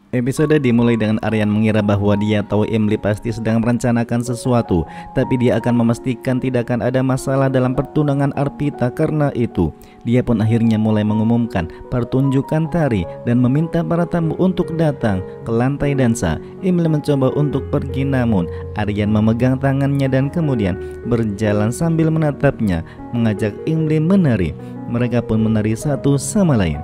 Episode dimulai dengan Aryan mengira bahwa dia tahu Emily pasti sedang merencanakan sesuatu, tapi dia akan memastikan tidak akan ada masalah dalam pertunangan Arpita. Karena itu, dia pun akhirnya mulai mengumumkan pertunjukan tari dan meminta para tamu untuk datang ke lantai dansa. Emily mencoba untuk pergi, namun Aryan memegang tangannya dan kemudian berjalan sambil menatapnya, mengajak Emily menari. Mereka pun menari satu sama lain.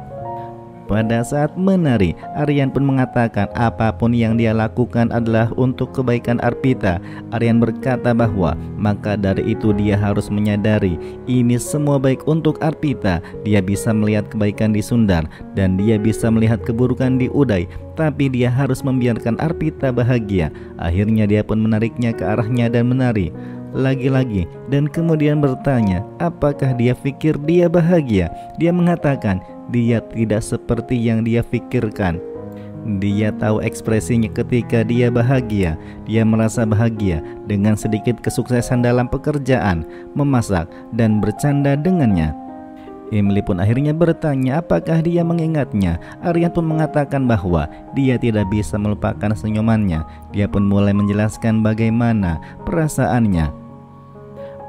Pada saat menari, Aryan pun mengatakan apapun yang dia lakukan adalah untuk kebaikan Arpita. Aryan berkata bahwa maka dari itu dia harus menyadari ini semua baik untuk Arpita. Dia bisa melihat kebaikan di Sundar dan dia bisa melihat keburukan di Uday, tapi dia harus membiarkan Arpita bahagia. Akhirnya dia pun menariknya ke arahnya dan menari lagi-lagi dan kemudian bertanya apakah dia pikir dia bahagia. Dia mengatakan dia tidak seperti yang dia pikirkan. Dia tahu ekspresinya ketika dia bahagia. Dia merasa bahagia dengan sedikit kesuksesan dalam pekerjaan, memasak, dan bercanda dengannya. Emily pun akhirnya bertanya apakah dia mengingatnya. Aryan pun mengatakan bahwa dia tidak bisa melupakan senyumannya. Dia pun mulai menjelaskan bagaimana perasaannya.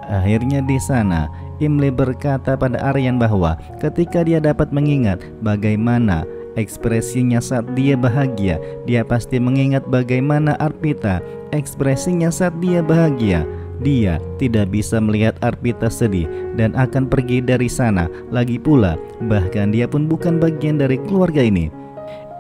Akhirnya di sana, Emily berkata pada Aryan bahwa ketika dia dapat mengingat bagaimana ekspresinya saat dia bahagia, dia pasti mengingat bagaimana Arpita ekspresinya saat dia bahagia. Dia tidak bisa melihat Arpita sedih dan akan pergi dari sana. Lagi pula, bahkan dia pun bukan bagian dari keluarga ini.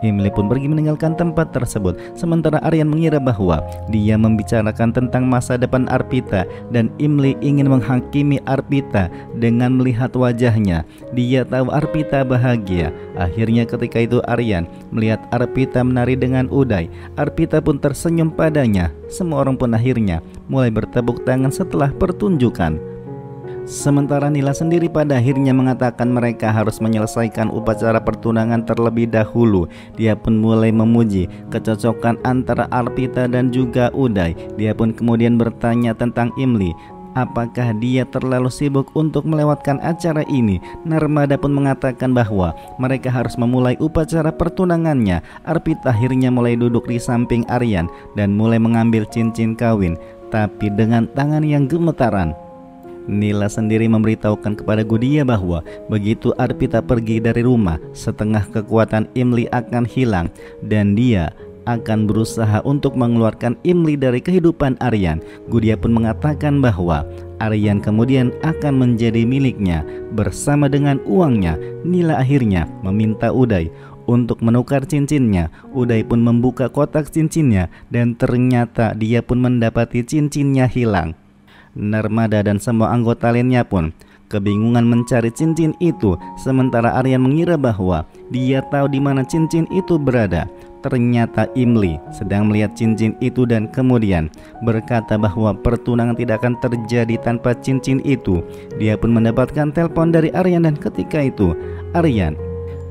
Emily pun pergi meninggalkan tempat tersebut, sementara Aryan mengira bahwa dia membicarakan tentang masa depan Arpita dan Emily ingin menghakimi Arpita dengan melihat wajahnya. Dia tahu Arpita bahagia. Akhirnya ketika itu Aryan melihat Arpita menari dengan Uday. Arpita pun tersenyum padanya. Semua orang pun akhirnya mulai bertepuk tangan setelah pertunjukan. Sementara Nila sendiri pada akhirnya mengatakan mereka harus menyelesaikan upacara pertunangan terlebih dahulu. Dia pun mulai memuji kecocokan antara Arpita dan juga Uday. Dia pun kemudian bertanya tentang Emily, apakah dia terlalu sibuk untuk melewatkan acara ini. Narmada pun mengatakan bahwa mereka harus memulai upacara pertunangannya. Arpita akhirnya mulai duduk di samping Aryan dan mulai mengambil cincin kawin, tapi dengan tangan yang gemetaran. Nila sendiri memberitahukan kepada Gudia bahwa begitu Arpita pergi dari rumah, setengah kekuatan Emily akan hilang dan dia akan berusaha untuk mengeluarkan Emily dari kehidupan Aryan. Gudia pun mengatakan bahwa Aryan kemudian akan menjadi miliknya bersama dengan uangnya. Nila akhirnya meminta Uday untuk menukar cincinnya. Uday pun membuka kotak cincinnya dan ternyata dia pun mendapati cincinnya hilang. Narmada dan semua anggota lainnya pun kebingungan mencari cincin itu, sementara Aryan mengira bahwa dia tahu di mana cincin itu berada. Ternyata Emily sedang melihat cincin itu dan kemudian berkata bahwa pertunangan tidak akan terjadi tanpa cincin itu. Dia pun mendapatkan telepon dari Aryan dan ketika itu Aryan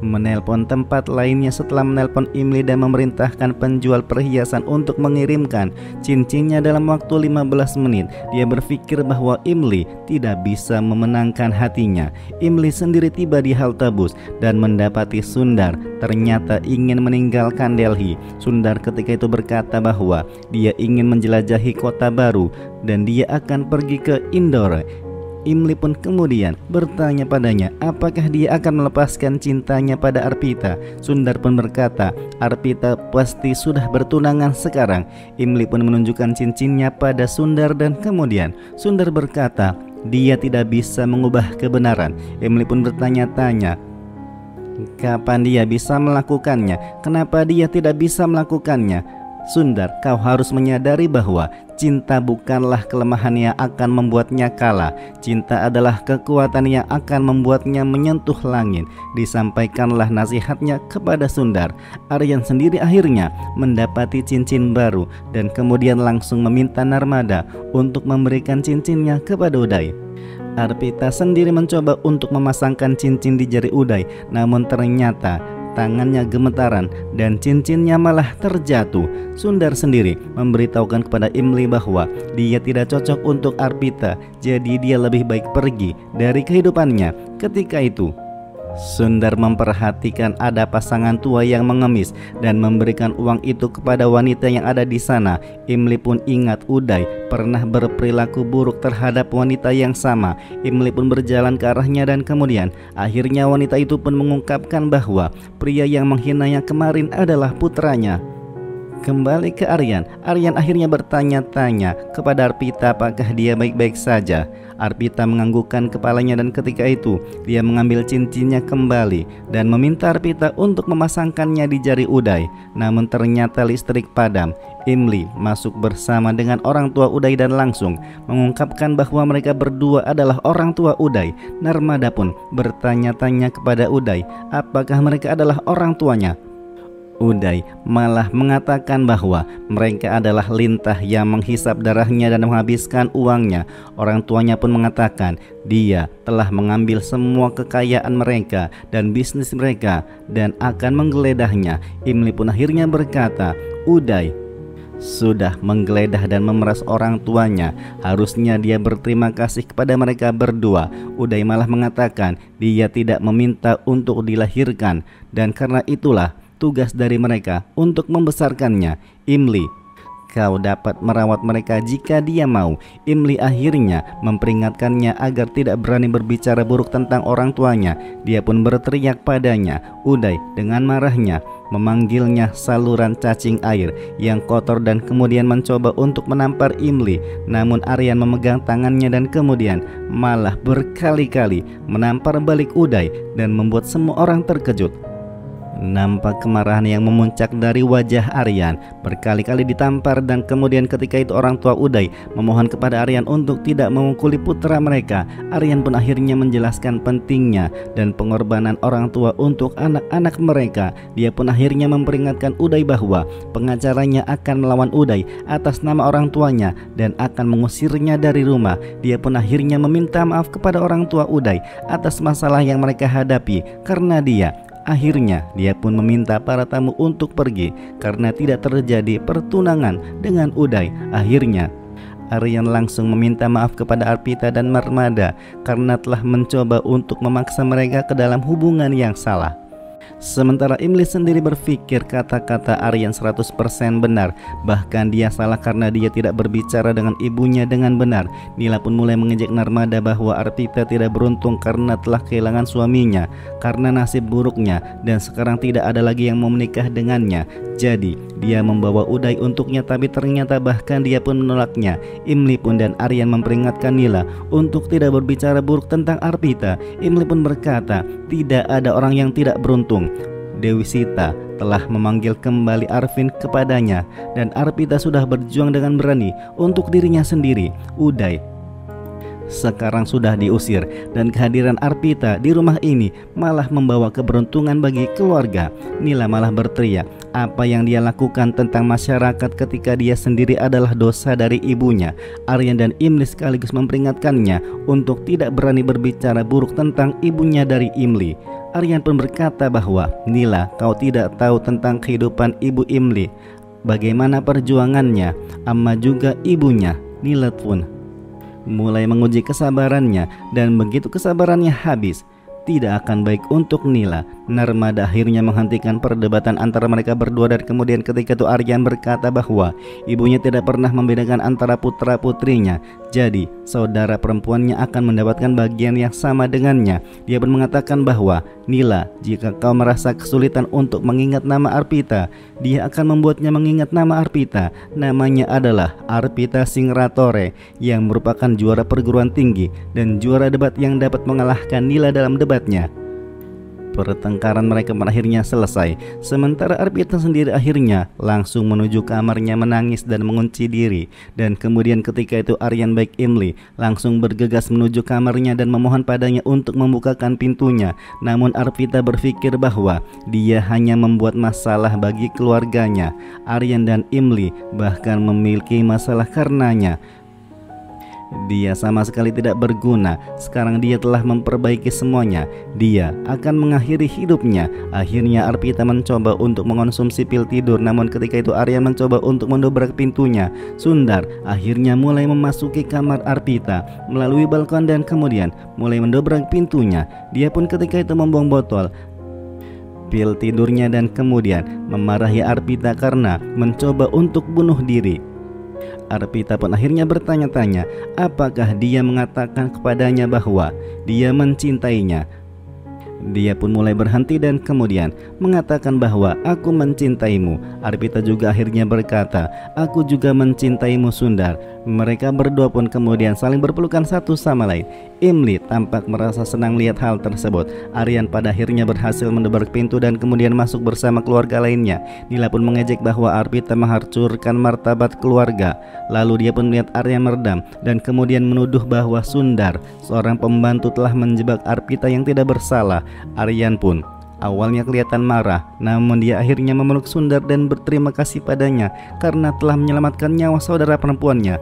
menelpon tempat lainnya setelah menelpon Emily dan memerintahkan penjual perhiasan untuk mengirimkan cincinnya dalam waktu 15 menit. Dia berpikir bahwa Emily tidak bisa memenangkan hatinya. Emily sendiri tiba di halte bus dan mendapati Sundar ternyata ingin meninggalkan Delhi. Sundar ketika itu berkata bahwa dia ingin menjelajahi kota baru dan dia akan pergi ke Indore. Emily pun kemudian bertanya padanya apakah dia akan melepaskan cintanya pada Arpita. Sundar pun berkata Arpita pasti sudah bertunangan sekarang. Emily pun menunjukkan cincinnya pada Sundar dan kemudian Sundar berkata dia tidak bisa mengubah kebenaran. Emily pun bertanya-tanya kapan dia bisa melakukannya, kenapa dia tidak bisa melakukannya. Sundar, kau harus menyadari bahwa cinta bukanlah kelemahan yang akan membuatnya kalah. Cinta adalah kekuatan yang akan membuatnya menyentuh langit. Disampaikanlah nasihatnya kepada Sundar. Aryan sendiri akhirnya mendapati cincin baru dan kemudian langsung meminta Narmada untuk memberikan cincinnya kepada Uday. Arpita sendiri mencoba untuk memasangkan cincin di jari Uday, namun ternyata tangannya gemetaran dan cincinnya malah terjatuh. Sundar sendiri memberitahukan kepada Emily bahwa dia tidak cocok untuk Arpita, jadi dia lebih baik pergi dari kehidupannya. Ketika itu Sundar memperhatikan ada pasangan tua yang mengemis dan memberikan uang itu kepada wanita yang ada di sana. Imli pun ingat Uday pernah berperilaku buruk terhadap wanita yang sama. Imli pun berjalan ke arahnya dan kemudian akhirnya wanita itu pun mengungkapkan bahwa pria yang menghinanya kemarin adalah putranya. Kembali ke Aryan akhirnya bertanya-tanya kepada Arpita apakah dia baik-baik saja. Arpita menganggukkan kepalanya dan ketika itu dia mengambil cincinnya kembali dan meminta Arpita untuk memasangkannya di jari Uday. Namun ternyata listrik padam. Imli masuk bersama dengan orang tua Uday dan langsung mengungkapkan bahwa mereka berdua adalah orang tua Uday. Narmada pun bertanya-tanya kepada Uday apakah mereka adalah orang tuanya. Uday malah mengatakan bahwa mereka adalah lintah yang menghisap darahnya dan menghabiskan uangnya. Orang tuanya pun mengatakan dia telah mengambil semua kekayaan mereka dan bisnis mereka dan akan menggeledahnya. Imli pun akhirnya berkata, Uday sudah menggeledah dan memeras orang tuanya. Harusnya dia berterima kasih kepada mereka berdua. Uday malah mengatakan dia tidak meminta untuk dilahirkan dan karena itulah tugas dari mereka untuk membesarkannya. Imli, kau dapat merawat mereka jika dia mau. Imli akhirnya memperingatkannya agar tidak berani berbicara buruk tentang orang tuanya. Dia pun berteriak padanya. Uday dengan marahnya memanggilnya saluran cacing air yang kotor dan kemudian mencoba untuk menampar Imli. Namun Aryan memegang tangannya dan kemudian malah berkali-kali menampar balik Uday dan membuat semua orang terkejut. Nampak kemarahan yang memuncak dari wajah Aryan. Berkali-kali ditampar dan kemudian ketika itu orang tua Uday memohon kepada Aryan untuk tidak memukuli putra mereka. Aryan pun akhirnya menjelaskan pentingnya dan pengorbanan orang tua untuk anak-anak mereka. Dia pun akhirnya memperingatkan Uday bahwa pengacaranya akan melawan Uday atas nama orang tuanya dan akan mengusirnya dari rumah. Dia pun akhirnya meminta maaf kepada orang tua Uday atas masalah yang mereka hadapi karena akhirnya dia pun meminta para tamu untuk pergi karena tidak terjadi pertunangan dengan Uday. Akhirnya Aryan langsung meminta maaf kepada Arpita dan Narmada karena telah mencoba untuk memaksa mereka ke dalam hubungan yang salah. Sementara Imli sendiri berpikir kata-kata Aryan 100% benar. Bahkan dia salah karena dia tidak berbicara dengan ibunya dengan benar. Nila pun mulai mengejek Narmada bahwa Arpita tidak beruntung karena telah kehilangan suaminya karena nasib buruknya dan sekarang tidak ada lagi yang mau menikah dengannya. Jadi dia membawa Uday untuknya tapi ternyata bahkan dia pun menolaknya. Imli pun dan Aryan memperingatkan Nila untuk tidak berbicara buruk tentang Arpita. Imli pun berkata tidak ada orang yang tidak beruntung. Dewi Sita telah memanggil kembali Arvin kepadanya dan Arpita sudah berjuang dengan berani untuk dirinya sendiri. Uday sekarang sudah diusir dan kehadiran Arpita di rumah ini malah membawa keberuntungan bagi keluarga. Nila malah berteriak apa yang dia lakukan tentang masyarakat ketika dia sendiri adalah dosa dari ibunya. Aryan dan Imli sekaligus memperingatkannya untuk tidak berani berbicara buruk tentang ibunya dari Imli. Aryan pun berkata bahwa Nila, kau tidak tahu tentang kehidupan ibu Imli, bagaimana perjuangannya, amma juga ibunya. Nila pun mulai menguji kesabarannya dan begitu kesabarannya habis, tidak akan baik untuk Nila. Narmada akhirnya menghentikan perdebatan antara mereka berdua dan kemudian ketika itu Aryan berkata bahwa ibunya tidak pernah membedakan antara putra putrinya. Jadi saudara perempuannya akan mendapatkan bagian yang sama dengannya. Dia pun mengatakan bahwa Nila, jika kau merasa kesulitan untuk mengingat nama Arpita, dia akan membuatnya mengingat nama Arpita. Namanya adalah Arpita Singratore yang merupakan juara perguruan tinggi dan juara debat yang dapat mengalahkan Nila dalam debatnya. Pertengkaran mereka akhirnya selesai. Sementara Arpita sendiri akhirnya langsung menuju kamarnya menangis dan mengunci diri. Dan kemudian ketika itu Aryan baik Imli langsung bergegas menuju kamarnya dan memohon padanya untuk membukakan pintunya. Namun Arpita berpikir bahwa dia hanya membuat masalah bagi keluarganya. Aryan dan Imli bahkan memiliki masalah karenanya. Dia sama sekali tidak berguna. Sekarang dia telah memperbaiki semuanya. Dia akan mengakhiri hidupnya. Akhirnya Arpita mencoba untuk mengonsumsi pil tidur. Namun ketika itu Aryan mencoba untuk mendobrak pintunya. Sundar akhirnya mulai memasuki kamar Arpita melalui balkon dan kemudian mulai mendobrak pintunya. Dia pun ketika itu membuang botol pil tidurnya dan kemudian memarahi Arpita karena mencoba untuk bunuh diri. Arpita pun akhirnya bertanya-tanya apakah dia mengatakan kepadanya bahwa dia mencintainya. Dia pun mulai berhenti dan kemudian mengatakan bahwa aku mencintaimu. Arpita juga akhirnya berkata, aku juga mencintaimu Sundar. Mereka berdua pun kemudian saling berpelukan satu sama lain. Imli tampak merasa senang lihat hal tersebut. Aryan pada akhirnya berhasil mendobrak pintu dan kemudian masuk bersama keluarga lainnya. Nila pun mengejek bahwa Arpita menghancurkan martabat keluarga. Lalu dia pun melihat Aryan meredam dan kemudian menuduh bahwa Sundar, seorang pembantu, telah menjebak Arpita yang tidak bersalah. Aryan pun awalnya kelihatan marah, namun dia akhirnya memeluk Sundar dan berterima kasih padanya karena telah menyelamatkan nyawa saudara perempuannya.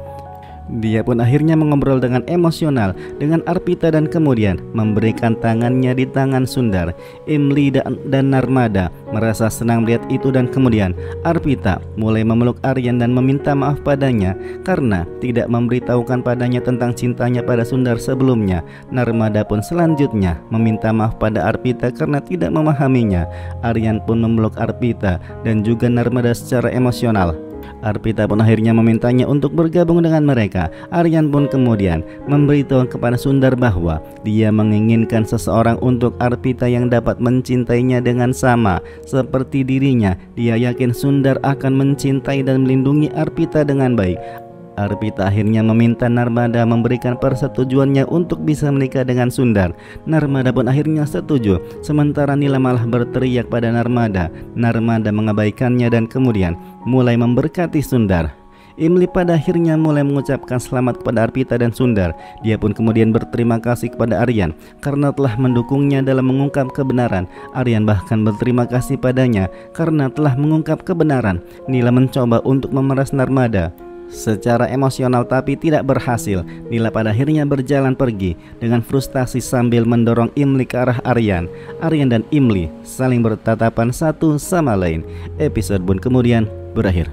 Dia pun akhirnya mengobrol dengan emosional dengan Arpita dan kemudian memberikan tangannya di tangan Sundar. Imli dan Narmada merasa senang melihat itu dan kemudian Arpita mulai memeluk Aryan dan meminta maaf padanya karena tidak memberitahukan padanya tentang cintanya pada Sundar sebelumnya. Narmada pun selanjutnya meminta maaf pada Arpita karena tidak memahaminya. Aryan pun memeluk Arpita dan juga Narmada secara emosional. Arpita pun akhirnya memintanya untuk bergabung dengan mereka. Aryan pun kemudian memberitahu kepada Sundar bahwa dia menginginkan seseorang untuk Arpita yang dapat mencintainya dengan sama seperti dirinya. Dia yakin Sundar akan mencintai dan melindungi Arpita dengan baik. Arpita akhirnya meminta Narmada memberikan persetujuannya untuk bisa menikah dengan Sundar. Narmada pun akhirnya setuju. Sementara Nila malah berteriak pada Narmada. Narmada mengabaikannya dan kemudian mulai memberkati Sundar. Imli pada akhirnya mulai mengucapkan selamat kepada Arpita dan Sundar. Dia pun kemudian berterima kasih kepada Aryan karena telah mendukungnya dalam mengungkap kebenaran. Aryan bahkan berterima kasih padanya karena telah mengungkap kebenaran. Nila mencoba untuk memeras Narmada secara emosional tapi tidak berhasil. Nila pada akhirnya berjalan pergi dengan frustasi sambil mendorong Imli ke arah Aryan. Aryan dan Imli saling bertatapan satu sama lain. Episode pun kemudian berakhir.